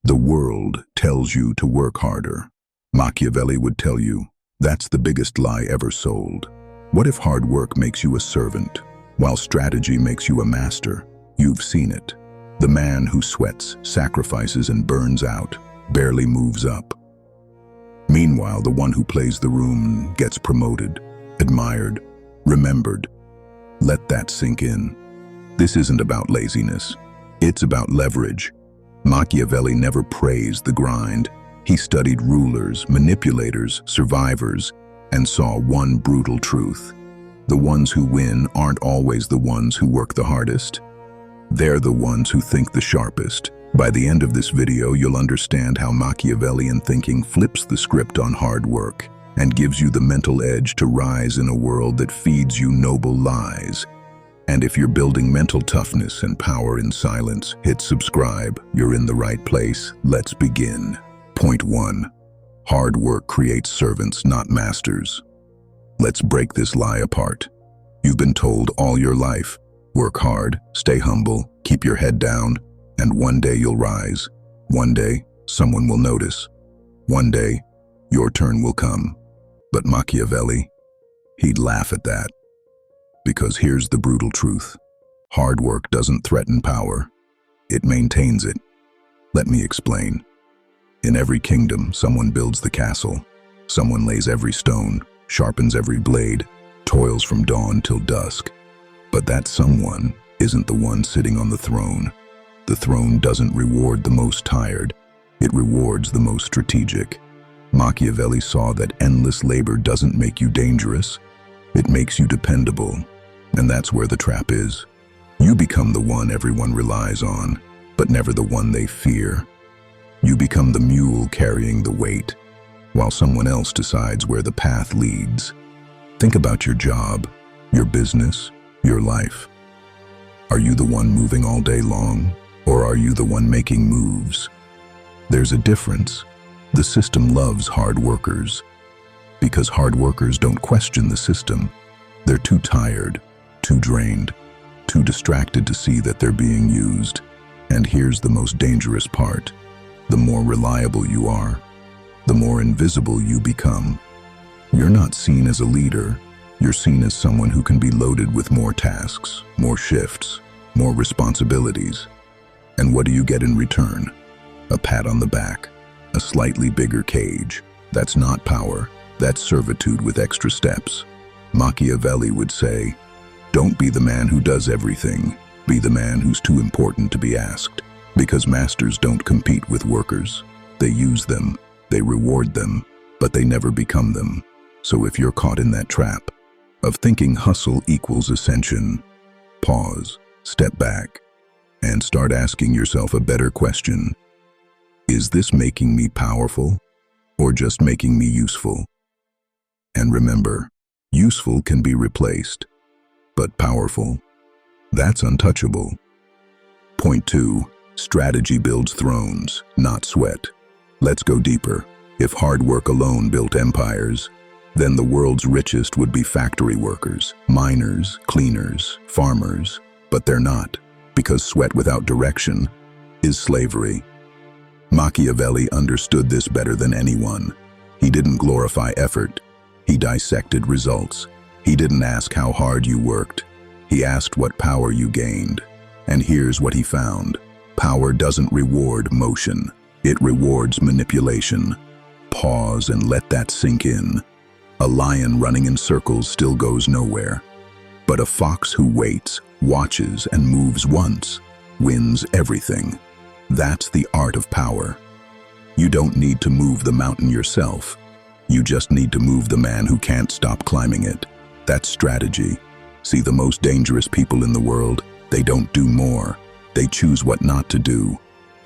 The world tells you to work harder. Machiavelli would tell you, that's the biggest lie ever sold. What if hard work makes you a servant, while strategy makes you a master? You've seen it. The man who sweats, sacrifices, and burns out barely moves up. Meanwhile, the one who plays the room gets promoted, admired, remembered. Let that sink in. This isn't about laziness. It's about leverage. Machiavelli never praised the grind. He studied rulers, manipulators, survivors, and saw one brutal truth. The ones who win aren't always the ones who work the hardest. They're the ones who think the sharpest. By the end of this video, you'll understand how Machiavellian thinking flips the script on hard work and gives you the mental edge to rise in a world that feeds you noble lies. And if you're building mental toughness and power in silence, hit subscribe. You're in the right place. Let's begin. Point 1. Hard work creates servants, not masters. Let's break this lie apart. You've been told all your life, work hard, stay humble, keep your head down, and one day you'll rise. One day, someone will notice. One day, your turn will come. But Machiavelli, he'd laugh at that. Because here's the brutal truth. Hard work doesn't threaten power. It maintains it. Let me explain. In every kingdom, someone builds the castle. Someone lays every stone, sharpens every blade, toils from dawn till dusk. But that someone isn't the one sitting on the throne. The throne doesn't reward the most tired. It rewards the most strategic. Machiavelli saw that endless labor doesn't make you dangerous. It makes you dependable. And that's where the trap is. You become the one everyone relies on, but never the one they fear. You become the mule carrying the weight, while someone else decides where the path leads. Think about your job, your business, your life. Are you the one moving all day long, or are you the one making moves? There's a difference. The system loves hard workers, because hard workers don't question the system. They're too tired, too drained, too distracted to see that they're being used. And here's the most dangerous part. The more reliable you are, the more invisible you become. You're not seen as a leader. You're seen as someone who can be loaded with more tasks, more shifts, more responsibilities. And what do you get in return? A pat on the back, a slightly bigger cage. That's not power. That's servitude with extra steps. Machiavelli would say, don't be the man who does everything. Be the man who's too important to be asked. Because masters don't compete with workers. They use them, they reward them, but they never become them. So if you're caught in that trap of thinking hustle equals ascension, pause, step back, and start asking yourself a better question. Is this making me powerful, or just making me useful? And remember, useful can be replaced, but powerful, that's untouchable. Point 2. Strategy builds thrones, not sweat. Let's go deeper. If hard work alone built empires, then the world's richest would be factory workers, miners, cleaners, farmers. But they're not, because sweat without direction is slavery. Machiavelli understood this better than anyone. He didn't glorify effort. He dissected results. He didn't ask how hard you worked. He asked what power you gained. And here's what he found. Power doesn't reward motion. It rewards manipulation. Pause and let that sink in. A lion running in circles still goes nowhere. But a fox who waits, watches, and moves once wins everything. That's the art of power. You don't need to move the mountain yourself. You just need to move the man who can't stop climbing it. That's strategy. See, the most dangerous people in the world, they don't do more. They choose what not to do.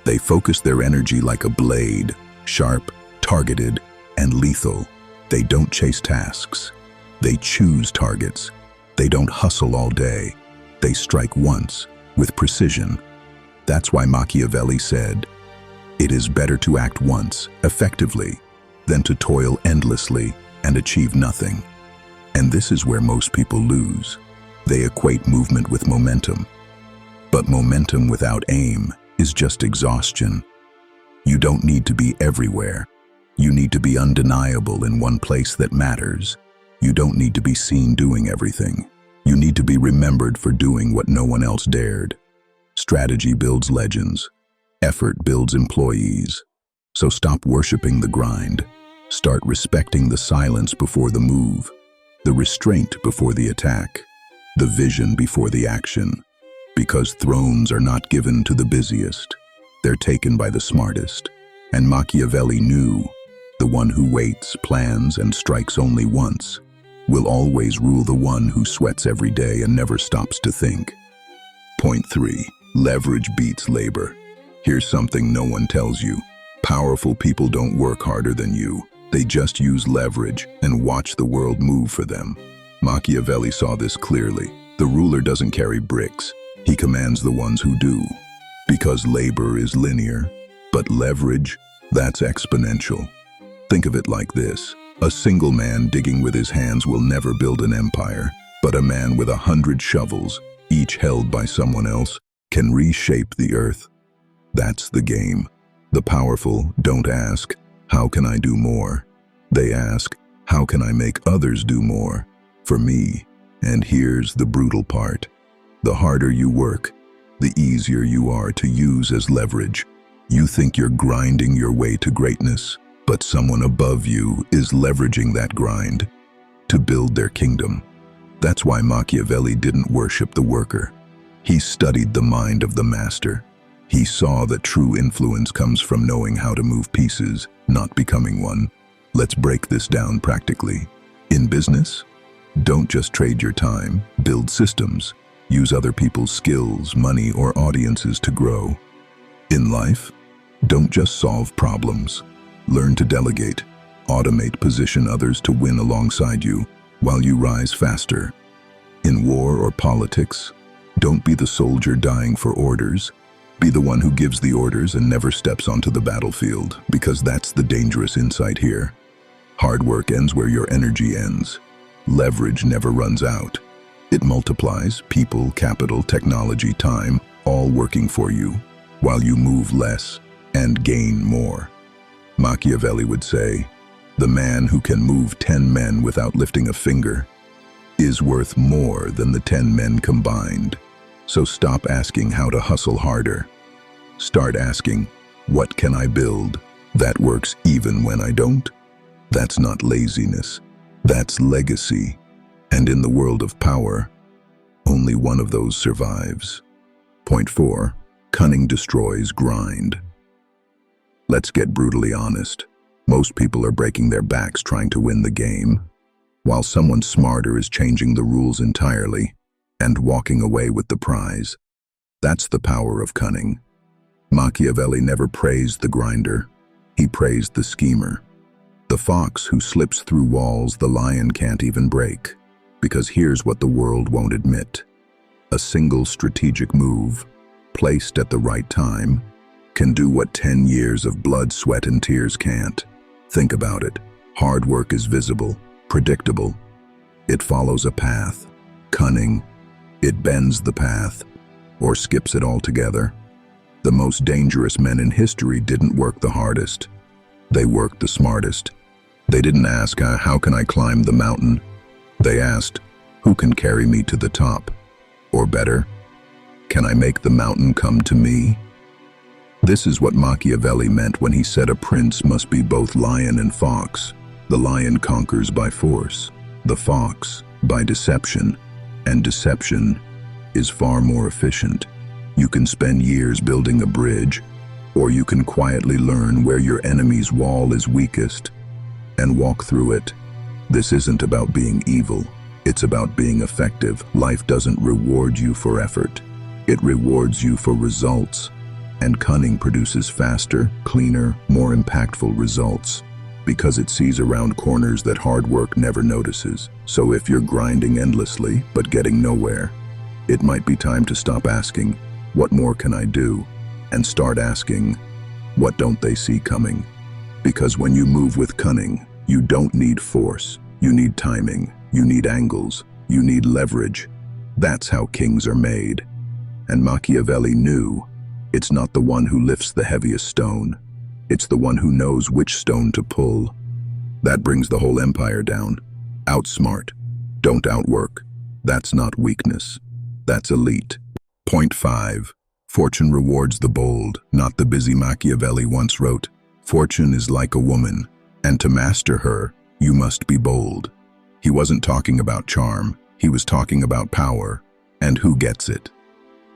They focus their energy like a blade, sharp, targeted, and lethal. They don't chase tasks. They choose targets. They don't hustle all day. They strike once, with precision. That's why Machiavelli said, it is better to act once, effectively, than to toil endlessly and achieve nothing. And this is where most people lose. They equate movement with momentum. But momentum without aim is just exhaustion. You don't need to be everywhere. You need to be undeniable in one place that matters. You don't need to be seen doing everything. You need to be remembered for doing what no one else dared. Strategy builds legends. Effort builds employees. So stop worshiping the grind. Start respecting the silence before the move, the restraint before the attack, the vision before the action. Because thrones are not given to the busiest. They're taken by the smartest. And Machiavelli knew the one who waits, plans, and strikes only once will always rule the one who sweats every day and never stops to think. Point 3. Leverage beats labor. Here's something no one tells you. Powerful people don't work harder than you. They just use leverage and watch the world move for them. Machiavelli saw this clearly. The ruler doesn't carry bricks. He commands the ones who do. Because labor is linear, but leverage, that's exponential. Think of it like this. A single man digging with his hands will never build an empire, but a man with 100 shovels, each held by someone else, can reshape the earth. That's the game. The powerful don't ask, how can I do more? They ask, how can I make others do more? For me. And here's the brutal part. The harder you work, the easier you are to use as leverage. You think you're grinding your way to greatness, but someone above you is leveraging that grind to build their kingdom. That's why Machiavelli didn't worship the worker. He studied the mind of the master. He saw that true influence comes from knowing how to move pieces, not becoming one. Let's break this down practically. In business, don't just trade your time, build systems. Use other people's skills, money, or audiences to grow. In life, don't just solve problems. Learn to delegate, automate, position others to win alongside you while you rise faster. In war or politics, don't be the soldier dying for orders. Be the one who gives the orders and never steps onto the battlefield, because that's the dangerous insight here. Hard work ends where your energy ends. Leverage never runs out. It multiplies, people, capital, technology, time, all working for you, while you move less and gain more. Machiavelli would say, the man who can move 10 men without lifting a finger is worth more than the 10 men combined. So stop asking how to hustle harder. Start asking, what can I build that works even when I don't? That's not laziness. That's legacy. And in the world of power, only one of those survives. Point 4. Cunning destroys grind. Let's get brutally honest. Most people are breaking their backs trying to win the game, while someone smarter is changing the rules entirely and walking away with the prize. That's the power of cunning. Machiavelli never praised the grinder. He praised the schemer. The fox who slips through walls the lion can't even break. Because here's what the world won't admit. A single strategic move, placed at the right time, can do what 10 years of blood, sweat, and tears can't. Think about it. Hard work is visible, predictable. It follows a path. Cunning, it bends the path, or skips it altogether. The most dangerous men in history didn't work the hardest. They worked the smartest. They didn't ask, how can I climb the mountain? They asked, who can carry me to the top? Or better, can I make the mountain come to me? This is what Machiavelli meant when he said a prince must be both lion and fox. The lion conquers by force, the fox by deception, and deception is far more efficient. You can spend years building a bridge, or you can quietly learn where your enemy's wall is weakest and walk through it. This isn't about being evil. It's about being effective. Life doesn't reward you for effort. It rewards you for results. And cunning produces faster, cleaner, more impactful results because it sees around corners that hard work never notices. So if you're grinding endlessly but getting nowhere, it might be time to stop asking, what more can I do? And start asking, what don't they see coming? Because when you move with cunning, you don't need force. You need timing. You need angles. You need leverage. That's how kings are made. And Machiavelli knew it's not the one who lifts the heaviest stone. It's the one who knows which stone to pull. That brings the whole empire down. Outsmart. Don't outwork. That's not weakness. That's elite. Point 5. Fortune rewards the bold, not the busy. Machiavelli once wrote, "Fortune is like a woman, and to master her, you must be bold." He wasn't talking about charm. He was talking about power. And who gets it?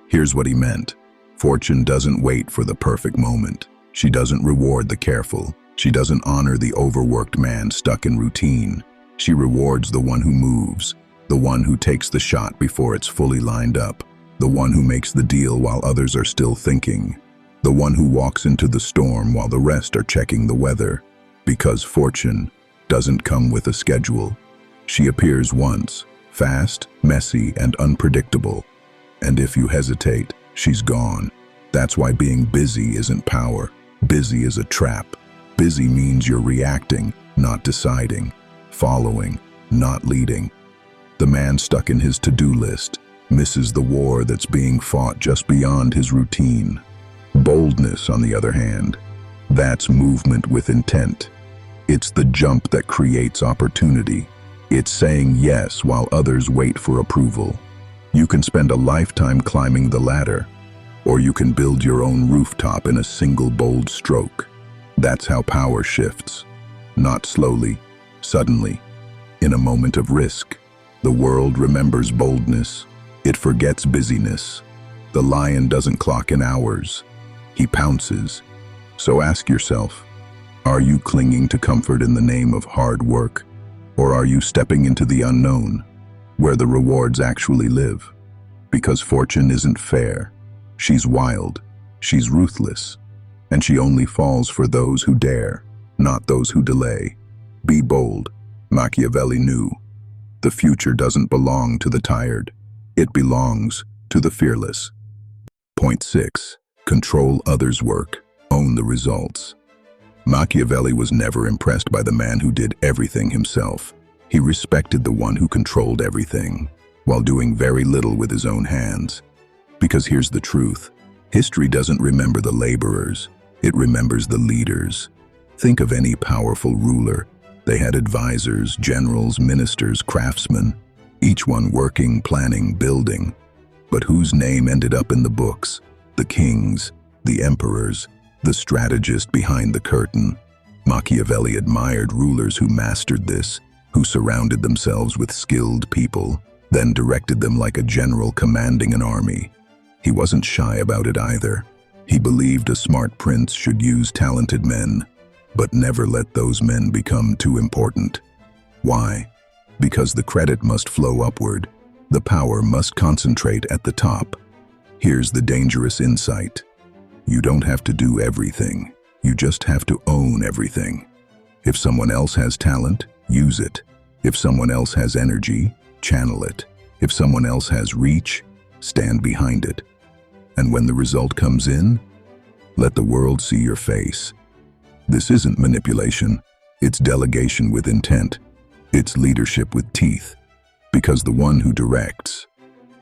Here's what he meant. Fortune doesn't wait for the perfect moment. She doesn't reward the careful. She doesn't honor the overworked man stuck in routine. She rewards the one who moves, the one who takes the shot before it's fully lined up, the one who makes the deal while others are still thinking, the one who walks into the storm while the rest are checking the weather. Because fortune doesn't come with a schedule. She appears once, fast, messy, and unpredictable. And if you hesitate, she's gone. That's why being busy isn't power. Busy is a trap. Busy means you're reacting, not deciding, following, not leading. The man stuck in his to-do list misses the war that's being fought just beyond his routine. Boldness, on the other hand, that's movement with intent. It's the jump that creates opportunity. It's saying yes while others wait for approval. You can spend a lifetime climbing the ladder, or you can build your own rooftop in a single bold stroke. That's how power shifts. Not slowly, suddenly, in a moment of risk. The world remembers boldness. It forgets busyness. The lion doesn't clock in hours. He pounces. So ask yourself, are you clinging to comfort in the name of hard work? Or are you stepping into the unknown, where the rewards actually live? Because fortune isn't fair. She's wild. She's ruthless. And she only falls for those who dare, not those who delay. Be bold. Machiavelli knew. The future doesn't belong to the tired. It belongs to the fearless. Point 6. Control others' work. Own the results. Machiavelli was never impressed by the man who did everything himself. He respected the one who controlled everything, while doing very little with his own hands. Because here's the truth. History doesn't remember the laborers. It remembers the leaders. Think of any powerful ruler. They had advisors, generals, ministers, craftsmen, each one working, planning, building. But whose name ended up in the books? The kings, the emperors, the strategist behind the curtain. Machiavelli admired rulers who mastered this, who surrounded themselves with skilled people, then directed them like a general commanding an army. He wasn't shy about it either. He believed a smart prince should use talented men, but never let those men become too important. Why? Because the credit must flow upward. The power must concentrate at the top. Here's the dangerous insight. You don't have to do everything. You just have to own everything. If someone else has talent, use it. If someone else has energy, channel it. If someone else has reach, stand behind it. And when the result comes in, let the world see your face. This isn't manipulation. It's delegation with intent. It's leadership with teeth. Because the one who directs,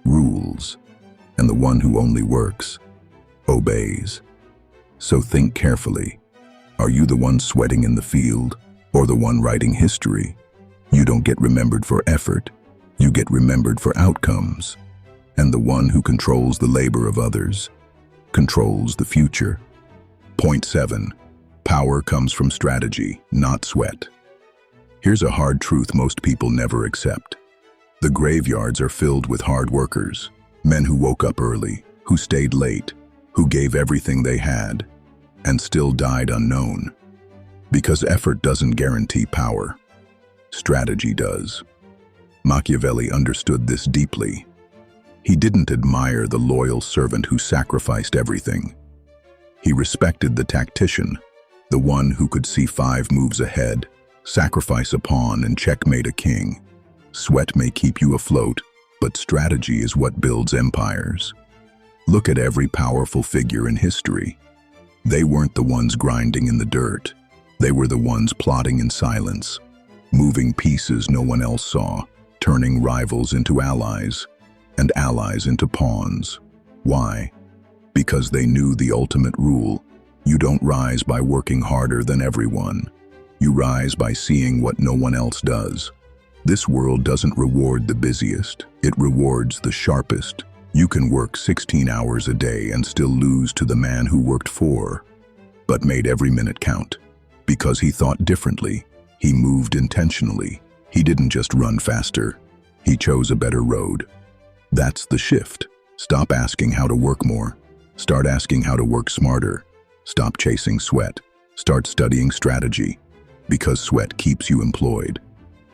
rules, and the one who only works, obeys. So think carefully. Are you the one sweating in the field, or the one writing history? You don't get remembered for effort. You get remembered for outcomes. And the one who controls the labor of others controls the future. Point 7. Power comes from strategy, not sweat. Here's a hard truth most people never accept. The graveyards are filled with hard workers, men who woke up early, who stayed late, who gave everything they had, and still died unknown. Because effort doesn't guarantee power. Strategy does. Machiavelli understood this deeply. He didn't admire the loyal servant who sacrificed everything. He respected the tactician, the one who could see 5 moves ahead, sacrifice a pawn and checkmate a king. Sweat may keep you afloat, but strategy is what builds empires. Look at every powerful figure in history. They weren't the ones grinding in the dirt. They were the ones plotting in silence, moving pieces no one else saw, turning rivals into allies, and allies into pawns. Why? Because they knew the ultimate rule. You don't rise by working harder than everyone. You rise by seeing what no one else does. This world doesn't reward the busiest, it rewards the sharpest. You can work 16 hours a day and still lose to the man who worked 4, but made every minute count. Because he thought differently, he moved intentionally. He didn't just run faster, he chose a better road. That's the shift. Stop asking how to work more. Start asking how to work smarter. Stop chasing sweat. Start studying strategy. Because sweat keeps you employed,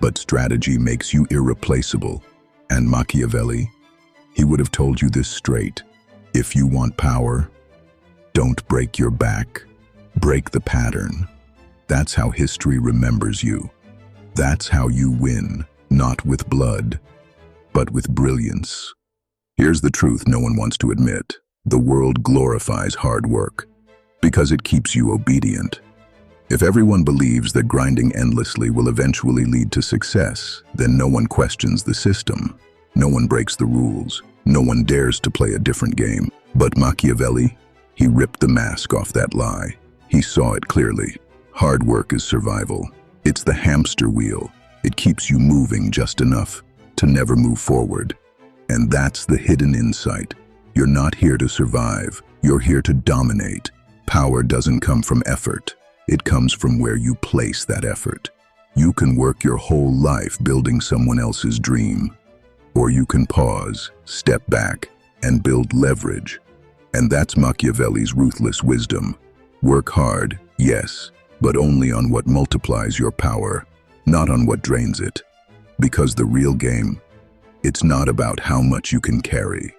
but strategy makes you irreplaceable. And Machiavelli, he would have told you this straight. If you want power, don't break your back, break the pattern. That's how history remembers you. That's how you win, not with blood, but with brilliance. Here's the truth no one wants to admit. The world glorifies hard work because it keeps you obedient. If everyone believes that grinding endlessly will eventually lead to success, then no one questions the system. No one breaks the rules. No one dares to play a different game. But Machiavelli, he ripped the mask off that lie. He saw it clearly. Hard work is survival. It's the hamster wheel. It keeps you moving just enough to never move forward. And that's the hidden insight. You're not here to survive. You're here to dominate. Power doesn't come from effort. It comes from where you place that effort. You can work your whole life building someone else's dream. Or you can pause, step back, and build leverage. And that's Machiavelli's ruthless wisdom. Work hard, yes, but only on what multiplies your power, not on what drains it. Because the real game, it's not about how much you can carry.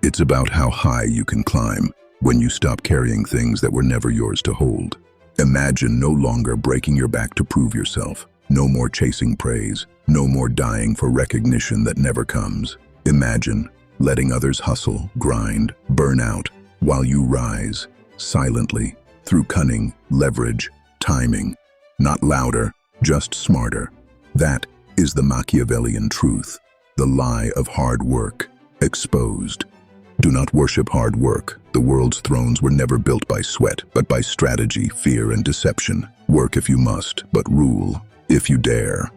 It's about how high you can climb when you stop carrying things that were never yours to hold. Imagine no longer breaking your back to prove yourself. No more chasing praise. No more dying for recognition that never comes. Imagine letting others hustle, grind, burn out, while you rise, silently, through cunning, leverage, timing. Not louder, just smarter. That is the Machiavellian truth, the lie of hard work, exposed. Do not worship hard work. The world's thrones were never built by sweat, but by strategy, fear, and deception. Work if you must, but rule if you dare.